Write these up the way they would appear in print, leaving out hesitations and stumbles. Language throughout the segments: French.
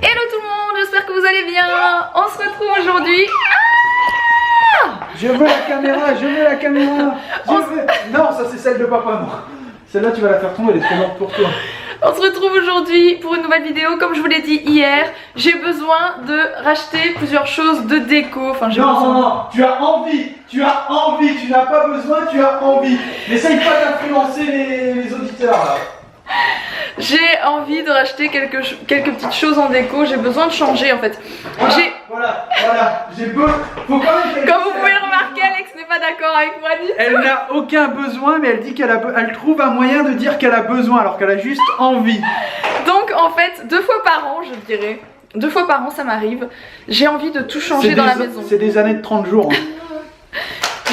Hello tout le monde, j'espère que vous allez bien. On se retrouve aujourd'hui. Je veux la caméra, je veux la caméra. Non, ça c'est celle de papa, non. Celle-là tu vas la faire tomber, elle est trop morte pour toi. On se retrouve aujourd'hui pour une nouvelle vidéo. Comme je vous l'ai dit hier, j'ai besoin de racheter plusieurs choses de déco. Enfin, j'ai besoin... Non, tu as envie, tu n'as pas besoin, tu as envie. N'essaye pas d'influencer les auditeurs là. J'ai envie de racheter quelques petites choses en déco. J'ai besoin de changer en fait. Voilà, j'ai besoin. Faut quand même. Comme vous pouvez le remarquer, Alex n'est pas d'accord avec moi du tout. Elle n'a aucun besoin, mais elle dit elle trouve un moyen de dire qu'elle a besoin alors qu'elle a juste envie. Donc en fait, 2 fois par an, je dirais. 2 fois par an, ça m'arrive. J'ai envie de tout changer dans la maison. C'est des années de 30 jours. Hein.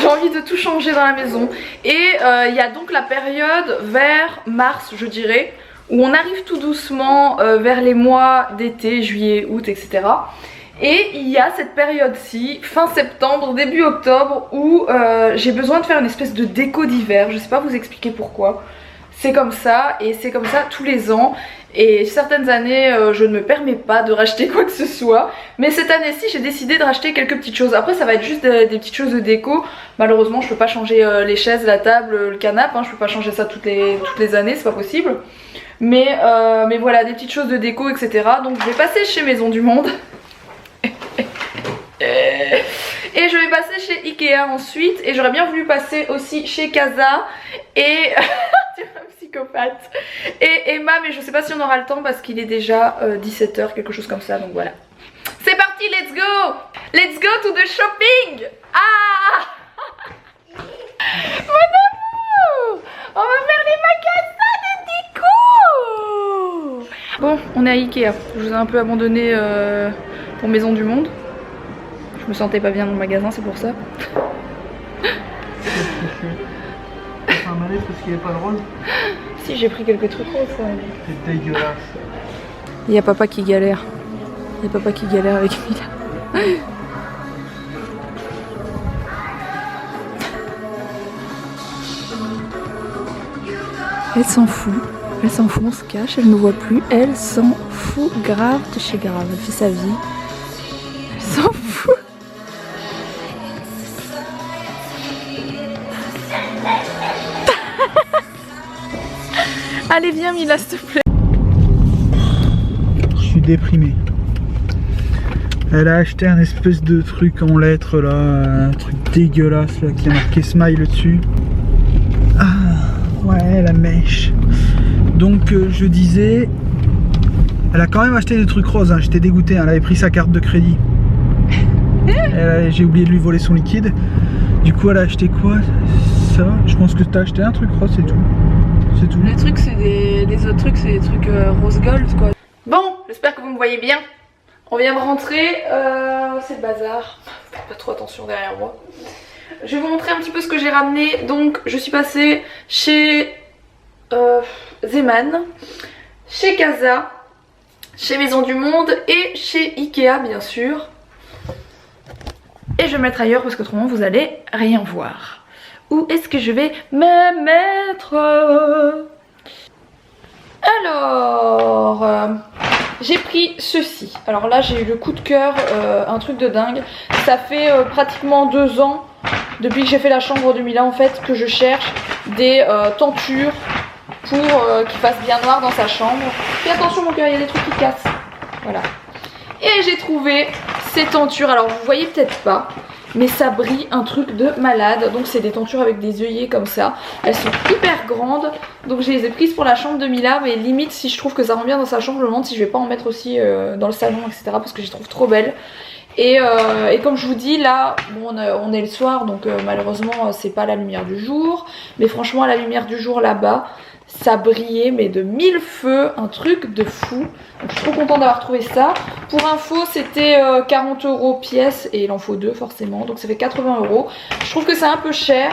J'ai envie de tout changer dans la maison. Et il y a donc la période vers mars, je dirais, où on arrive tout doucement vers les mois d'été, juillet, août, etc. Et il y a cette période-ci, fin septembre, début octobre, où j'ai besoin de faire une espèce de déco d'hiver. Je sais pas vous expliquer pourquoi. C'est comme ça, et c'est comme ça tous les ans. Et certaines années, je ne me permets pas de racheter quoi que ce soit. Mais cette année-ci, j'ai décidé de racheter quelques petites choses. Après, ça va être juste des petites choses de déco. Malheureusement, je peux pas changer les chaises, la table, le canapé. Hein. Je peux pas changer ça toutes les années, c'est pas possible. Mais voilà, des petites choses de déco, etc. Donc je vais passer chez Maison du Monde. Et je vais passer chez Ikea ensuite. Et j'aurais bien voulu passer aussi chez Casa. Et... tu es un psychopathe. Et Emma, mais je sais pas si on aura le temps parce qu'il est déjà 17 h, quelque chose comme ça. Donc voilà. C'est parti, let's go. Let's go to the shopping. Ah mon amour, on va faire les magasins de déco. Bon, on est à Ikea. Je vous ai un peu abandonné pour Maison du Monde. Je me sentais pas bien dans le magasin, c'est pour ça. C'est un malaise parce qu'il est pas drôle. Si, j'ai pris quelques trucs roses. C'est dégueulasse. Il y a papa qui galère. Il y a papa qui galère avec Mila. Elle s'en fout. Elle s'en fout, on se cache, elle ne voit plus. Elle s'en fout grave de chez grave. Elle fait sa vie. Elle s'en fout. Allez, viens Mila, s'il te plaît. Je suis déprimé. Elle a acheté un espèce de truc en lettres là, un truc dégueulasse là qui a marqué smile dessus. Ah ouais, la mèche. Donc je disais, elle a quand même acheté des trucs roses, hein. J'étais dégoûté, hein. Elle avait pris sa carte de crédit. J'ai oublié de lui voler son liquide. Du coup elle a acheté quoi? Ça, je pense que tu as acheté un truc rose, c'est tout. C'est tout. Les trucs c'est les autres trucs c'est des trucs rose gold quoi. Bon, j'espère que vous me voyez bien. On vient de rentrer, c'est le bazar. Faites pas trop attention derrière moi. Je vais vous montrer un petit peu ce que j'ai ramené. Donc je suis passée chez Zeman, chez Casa, chez Maison du Monde et chez Ikea bien sûr. Et je vais me mettre ailleurs parce qu'autrement vous allez rien voir. Où est-ce que je vais me mettre? Alors, j'ai pris ceci. Alors là j'ai eu le coup de cœur, un truc de dingue. Ça fait pratiquement 2 ans depuis que j'ai fait la chambre de Mila en fait que je cherche des tentures pour qu'il fasse bien noir dans sa chambre. Fais attention mon cœur, il y a des trucs qui cassent. Voilà. Et j'ai trouvé ces tentures. Alors vous voyez peut-être pas, mais ça brille un truc de malade. Donc c'est des tentures avec des œillets comme ça. Elles sont hyper grandes. Donc je les ai prises pour la chambre de Mila. Mais limite si je trouve que ça rend bien dans sa chambre, je me demande si je vais pas en mettre aussi dans le salon, etc. Parce que je les trouve trop belles. Et comme je vous dis là, bon, on est le soir. Donc malheureusement c'est pas la lumière du jour. Mais franchement à la lumière du jour là-bas, ça brillait mais de 1000 feux, un truc de fou. Donc je suis trop contente d'avoir trouvé ça. Pour info c'était 40 € pièce et il en faut 2 forcément, donc ça fait 80 €. Je trouve que c'est un peu cher.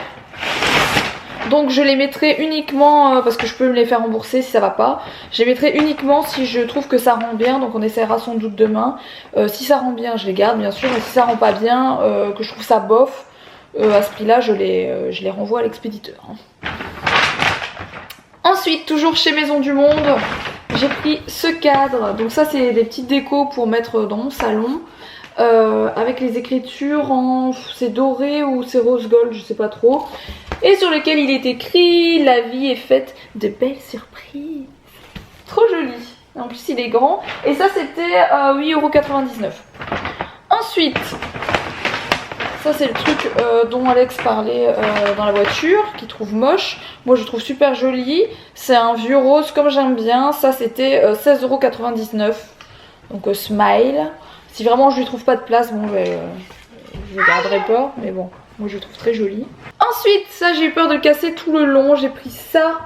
Donc je les mettrai uniquement, parce que je peux me les faire rembourser si ça va pas. Je les mettrai uniquement si je trouve que ça rend bien, donc on essaiera sans doute demain. Si ça rend bien je les garde bien sûr, mais si ça rend pas bien, que je trouve ça bof, à ce prix là je les renvoie à l'expéditeur. Ensuite, toujours chez Maison du Monde, j'ai pris ce cadre. Donc ça, c'est des petites décos pour mettre dans mon salon. Avec les écritures en... c'est doré ou c'est rose gold, je sais pas trop. Et sur lequel il est écrit: la vie est faite de belles surprises. Trop joli. En plus, il est grand. Et ça, c'était 8,99 €. Ensuite, ça c'est le truc dont Alex parlait dans la voiture, qu'il trouve moche. Moi je trouve super joli. C'est un vieux rose comme j'aime bien. Ça c'était 16,99 €. Donc Smile. Si vraiment je lui trouve pas de place, bon je le garderai pas. Mais bon, moi je le trouve très joli. Ensuite, ça j'ai eu peur de le casser tout le long. J'ai pris ça.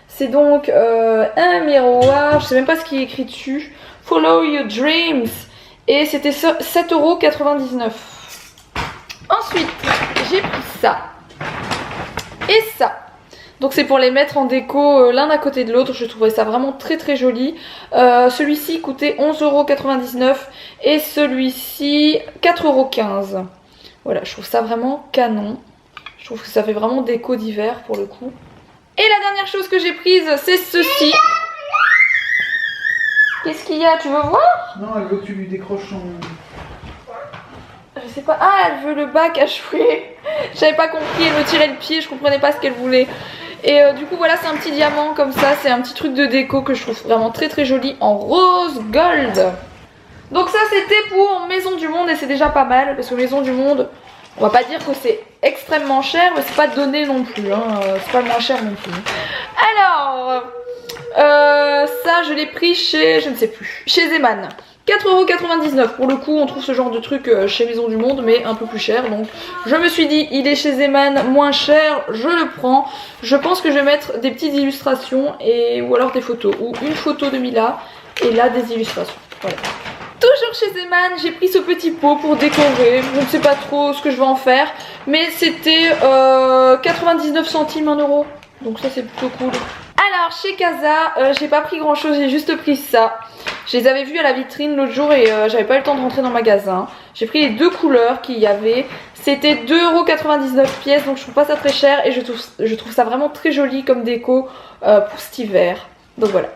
C'est donc un miroir. Je sais même pas ce qui est écrit dessus. Follow your dreams. Et c'était 7,99 €. Ensuite, j'ai pris ça et ça. Donc c'est pour les mettre en déco l'un à côté de l'autre. Je trouvais ça vraiment très très joli. Celui-ci coûtait 11,99 € et celui-ci 4,15 €. Voilà, je trouve ça vraiment canon. Je trouve que ça fait vraiment déco d'hiver pour le coup. Et la dernière chose que j'ai prise, c'est ceci. Qu'est-ce qu'il y a? Tu veux voir? Non, elle veut que tu lui décroches son... Je sais pas. Ah, elle veut le bac à jouer. J'avais pas compris, elle me tirait le pied, je comprenais pas ce qu'elle voulait. Et du coup voilà, c'est un petit diamant comme ça. C'est un petit truc de déco que je trouve vraiment très très joli en rose gold. Donc ça c'était pour Maison du Monde et c'est déjà pas mal. Parce que Maison du Monde, on va pas dire que c'est extrêmement cher, mais c'est pas donné non plus hein. C'est pas le moins cher non plus. Alors ça je l'ai pris chez, je ne sais plus, chez Zeman. 4,99 € pour le coup, on trouve ce genre de truc chez Maison du Monde mais un peu plus cher. Donc je me suis dit, il est chez Zeman, moins cher, je le prends. Je pense que je vais mettre des petites illustrations ou alors des photos. Ou une photo de Mila et là des illustrations. Voilà. Toujours chez Zeman, j'ai pris ce petit pot pour décorer. Je ne sais pas trop ce que je vais en faire. Mais c'était 99 centimes, 1 €. Donc ça c'est plutôt cool. Alors chez Casa, j'ai pas pris grand chose, j'ai juste pris ça. Je les avais vus à la vitrine l'autre jour et j'avais pas eu le temps de rentrer dans le magasin. J'ai pris les deux couleurs qu'il y avait. C'était 2,99 € pièce, donc je trouve pas ça très cher. Et je trouve ça vraiment très joli comme déco pour cet hiver. Donc voilà,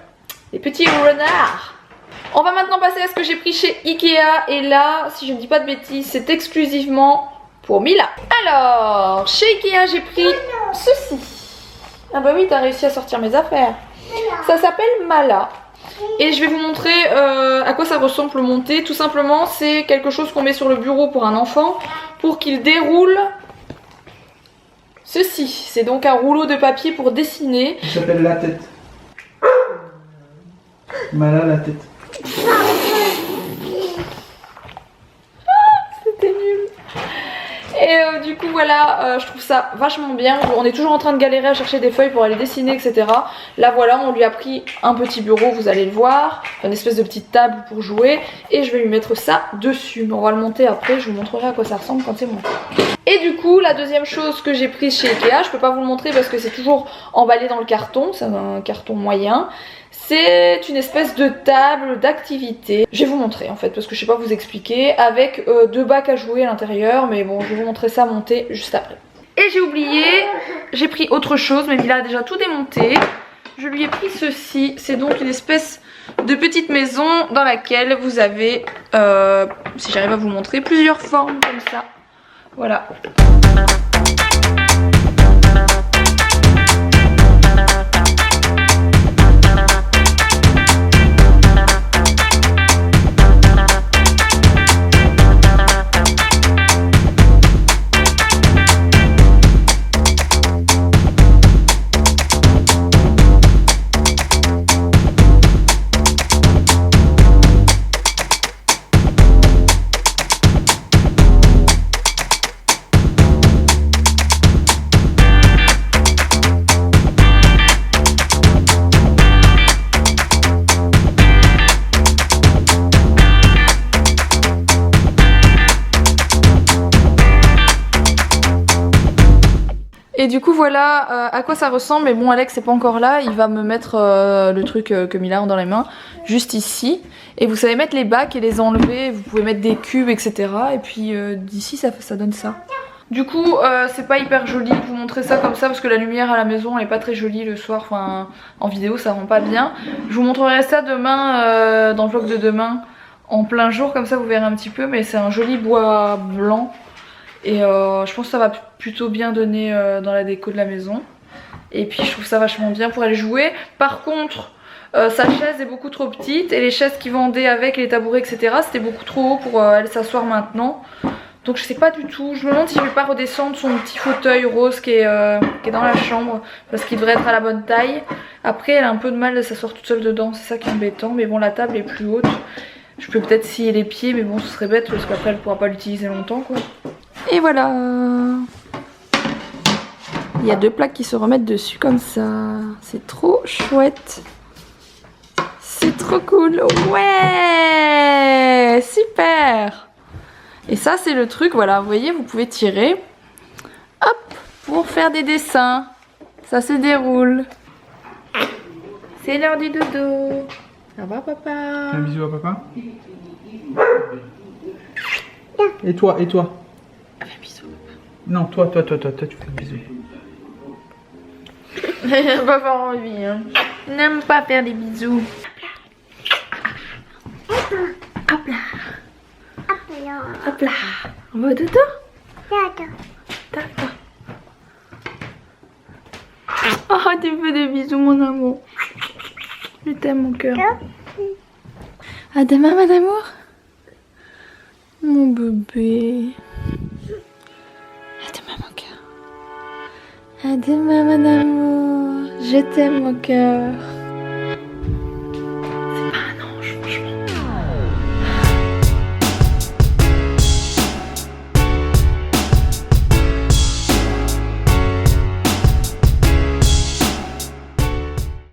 les petits renards. On va maintenant passer à ce que j'ai pris chez Ikea. Et là, si je ne dis pas de bêtises, c'est exclusivement pour Mila. Alors, chez Ikea, j'ai pris ceci. Ah bah oui, t'as réussi à sortir mes affaires. Ça s'appelle Mala. Et je vais vous montrer à quoi ça ressemble le monter. Tout simplement, c'est quelque chose qu'on met sur le bureau pour un enfant pour qu'il déroule ceci. C'est donc un rouleau de papier pour dessiner. Il s'appelle la tête. Mala la tête. C'était nul. Et du coup voilà, je trouve ça vachement bien. On est toujours en train de galérer à chercher des feuilles pour aller dessiner, etc. Là voilà, on lui a pris un petit bureau, vous allez le voir, une espèce de petite table pour jouer. Et je vais lui mettre ça dessus. Mais on va le monter après, je vous montrerai à quoi ça ressemble quand c'est monté. Et du coup, la deuxième chose que j'ai prise chez Ikea, je peux pas vous le montrer parce que c'est toujours emballé dans le carton, c'est un carton moyen. C'est une espèce de table d'activité. Je vais vous montrer en fait parce que je sais pas vous expliquer. Avec deux bacs à jouer à l'intérieur. Mais bon, je vais vous montrer ça monté juste après. Et j'ai oublié, j'ai pris autre chose. Mais il a déjà tout démonté. Je lui ai pris ceci. C'est donc une espèce de petite maison dans laquelle vous avez, si j'arrive à vous montrer, plusieurs formes comme ça. Voilà. Et du coup voilà à quoi ça ressemble. Mais bon, Alex c'est pas encore là, il va me mettre le truc que Mila a dans les mains juste ici. Et vous savez mettre les bacs et les enlever, vous pouvez mettre des cubes etc. Et puis d'ici ça donne ça. Du coup c'est pas hyper joli de vous montrer ça comme ça parce que la lumière à la maison elle est pas très jolie le soir, enfin en vidéo ça rend pas bien. Je vous montrerai ça demain dans le vlog de demain en plein jour, comme ça vous verrez un petit peu, mais c'est un joli bois blanc et je pense que ça va plutôt bien donner dans la déco de la maison. Et puis je trouve ça vachement bien pour aller jouer. Par contre sa chaise est beaucoup trop petite et les chaises qui vendaient avec les tabourets etc c'était beaucoup trop haut pour aller s'asseoir maintenant. Donc je sais pas du tout, je me demande si je vais pas redescendre son petit fauteuil rose qui est dans la chambre parce qu'il devrait être à la bonne taille. Après elle a un peu de mal de s'asseoir toute seule dedans, c'est ça qui est embêtant, mais bon la table est plus haute. Je peux peut-être scier les pieds mais bon ce serait bête parce qu'après elle pourra pas l'utiliser longtemps quoi. Et voilà. Il y a 2 plaques qui se remettent dessus comme ça, c'est trop chouette. C'est trop cool, ouais, super. Et ça c'est le truc, voilà, vous voyez, vous pouvez tirer, hop, pour faire des dessins. Ça se déroule. C'est l'heure du dodo. Ça va papa? Un bisou à papa. Et toi, et toi? Un bisou. Non, toi, tu fais un bisou. J'ai pas faire envie, hein. N'aime pas faire des bisous. Hop là. Hop là. On va au dodo? D'accord. Oh, tu fais des bisous, mon amour. Je t'aime, mon cœur. À demain, mon amour. Mon bébé. À demain, mon cœur. À demain, mon amour. Je t'aime, mon cœur.